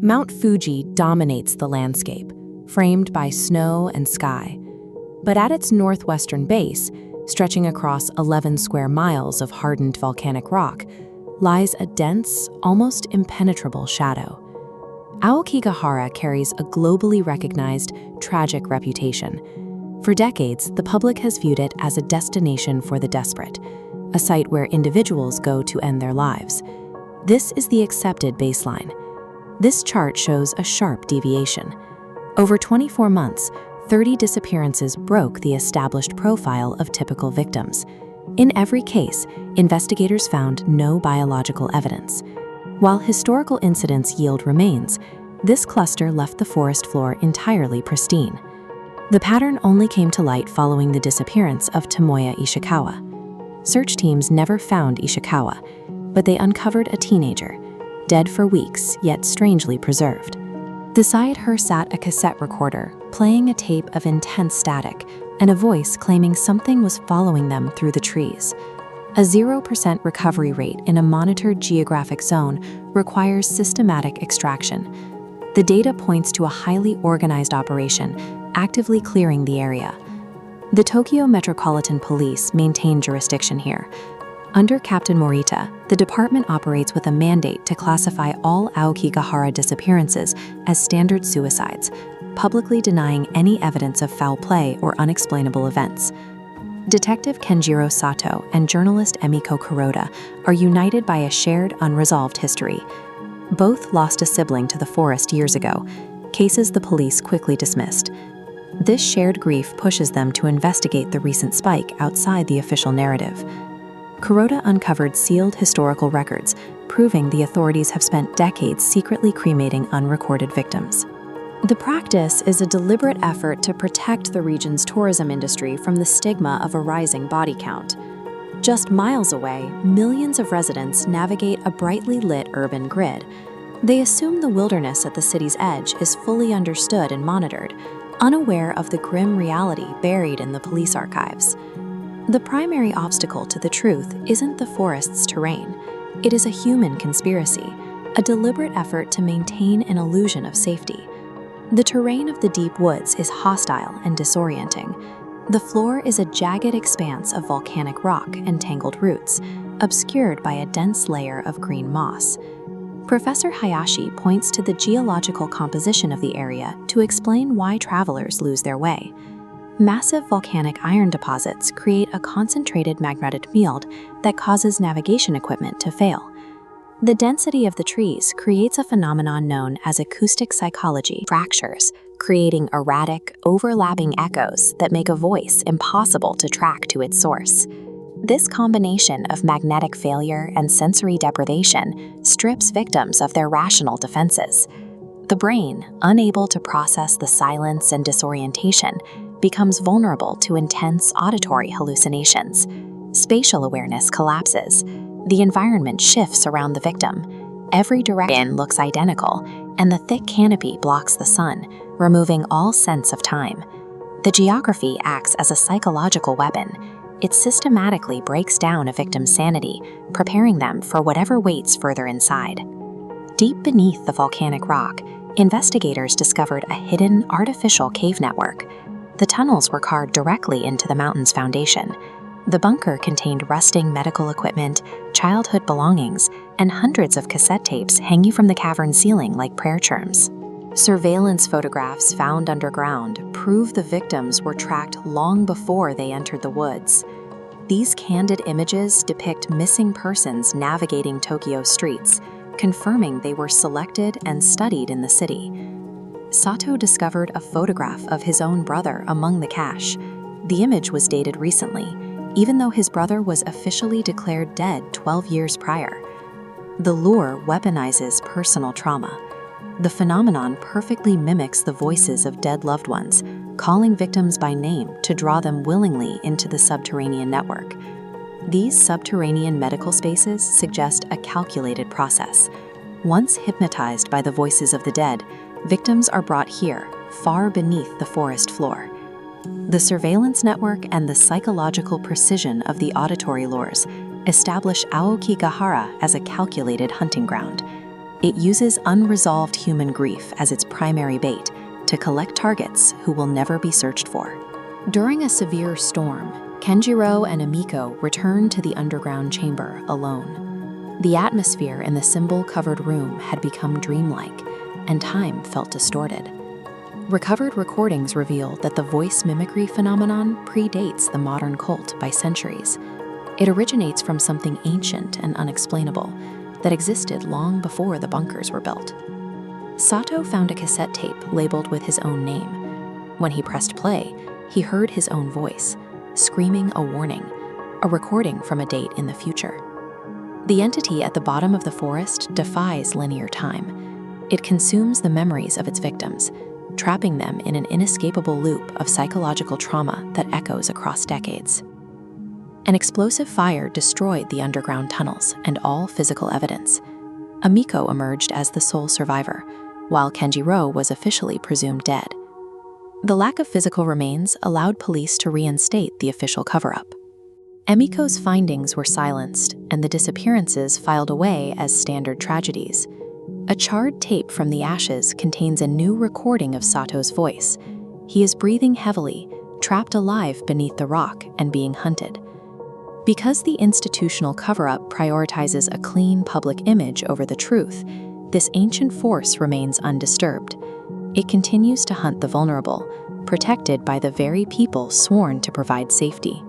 Mount Fuji dominates the landscape, framed by snow and sky. But at its northwestern base, stretching across 11 square miles of hardened volcanic rock, lies a dense, almost impenetrable shadow. Aokigahara carries a globally recognized, tragic reputation. For decades, the public has viewed it as a destination for the desperate, a site where individuals go to end their lives. This is the accepted baseline. This chart shows a sharp deviation. Over 24 months, 30 disappearances broke the established profile of typical victims. In every case, investigators found no biological evidence. While historical incidents yield remains, this cluster left the forest floor entirely pristine. The pattern only came to light following the disappearance of Tomoya Ishikawa. Search teams never found Ishikawa, but they uncovered a teenager, dead for weeks, yet strangely preserved. Beside her sat a cassette recorder, playing a tape of intense static, and a voice claiming something was following them through the trees. A 0% recovery rate in a monitored geographic zone requires systematic extraction. The data points to a highly organized operation, actively clearing the area. The Tokyo Metropolitan Police maintain jurisdiction here. Under Captain Morita, the department operates with a mandate to classify all Aokigahara disappearances as standard suicides, publicly denying any evidence of foul play or unexplainable events. Detective Kenjiro Sato and journalist Emiko Kuroda are united by a shared unresolved history. Both lost a sibling to the forest years ago, cases the police quickly dismissed. This shared grief pushes them to investigate the recent spike outside the official narrative. Kuroda uncovered sealed historical records, proving the authorities have spent decades secretly cremating unrecorded victims. The practice is a deliberate effort to protect the region's tourism industry from the stigma of a rising body count. Just miles away, millions of residents navigate a brightly lit urban grid. They assume the wilderness at the city's edge is fully understood and monitored, unaware of the grim reality buried in the police archives. The primary obstacle to the truth isn't the forest's terrain. It is a human conspiracy, a deliberate effort to maintain an illusion of safety. The terrain of the deep woods is hostile and disorienting. The floor is a jagged expanse of volcanic rock and tangled roots, obscured by a dense layer of green moss. Professor Hayashi points to the geological composition of the area to explain why travelers lose their way. Massive volcanic iron deposits create a concentrated magnetic field that causes navigation equipment to fail. The density of the trees creates a phenomenon known as acoustic psychology fractures, creating erratic, overlapping echoes that make a voice impossible to track to its source. This combination of magnetic failure and sensory deprivation strips victims of their rational defenses. The brain, unable to process the silence and disorientation, becomes vulnerable to intense auditory hallucinations. Spatial awareness collapses. The environment shifts around the victim. Every direction looks identical, and the thick canopy blocks the sun, removing all sense of time. The geography acts as a psychological weapon. It systematically breaks down a victim's sanity, preparing them for whatever waits further inside. Deep beneath the volcanic rock, investigators discovered a hidden artificial cave network. The tunnels were carved directly into the mountain's foundation. The bunker contained rusting medical equipment, childhood belongings, and hundreds of cassette tapes hanging from the cavern ceiling like prayer charms. Surveillance photographs found underground prove the victims were tracked long before they entered the woods. These candid images depict missing persons navigating Tokyo's streets, confirming they were selected and studied in the city. Sato discovered a photograph of his own brother among the cache. The image was dated recently, even though his brother was officially declared dead 12 years prior. The lure weaponizes personal trauma. The phenomenon perfectly mimics the voices of dead loved ones, calling victims by name to draw them willingly into the subterranean network. These subterranean medical spaces suggest a calculated process. Once hypnotized by the voices of the dead, victims are brought here, far beneath the forest floor. The surveillance network and the psychological precision of the auditory lures establish Aokigahara as a calculated hunting ground. It uses unresolved human grief as its primary bait to collect targets who will never be searched for. During a severe storm, Kenjiro and Emiko return to the underground chamber alone. The atmosphere in the symbol-covered room had become dreamlike, and time felt distorted. Recovered recordings reveal that the voice mimicry phenomenon predates the modern cult by centuries. It originates from something ancient and unexplainable that existed long before the bunkers were built. Sato found a cassette tape labeled with his own name. When he pressed play, he heard his own voice, screaming a warning, a recording from a date in the future. The entity at the bottom of the forest defies linear time. It consumes the memories of its victims, trapping them in an inescapable loop of psychological trauma that echoes across decades. An explosive fire destroyed the underground tunnels and all physical evidence. Emiko emerged as the sole survivor, while Kenjiro was officially presumed dead. The lack of physical remains allowed police to reinstate the official cover-up. Emiko's findings were silenced, and the disappearances filed away as standard tragedies. A charred tape from the ashes contains a new recording of Sato's voice. He is breathing heavily, trapped alive beneath the rock and being hunted. Because the institutional cover-up prioritizes a clean public image over the truth, this ancient force remains undisturbed. It continues to hunt the vulnerable, protected by the very people sworn to provide safety.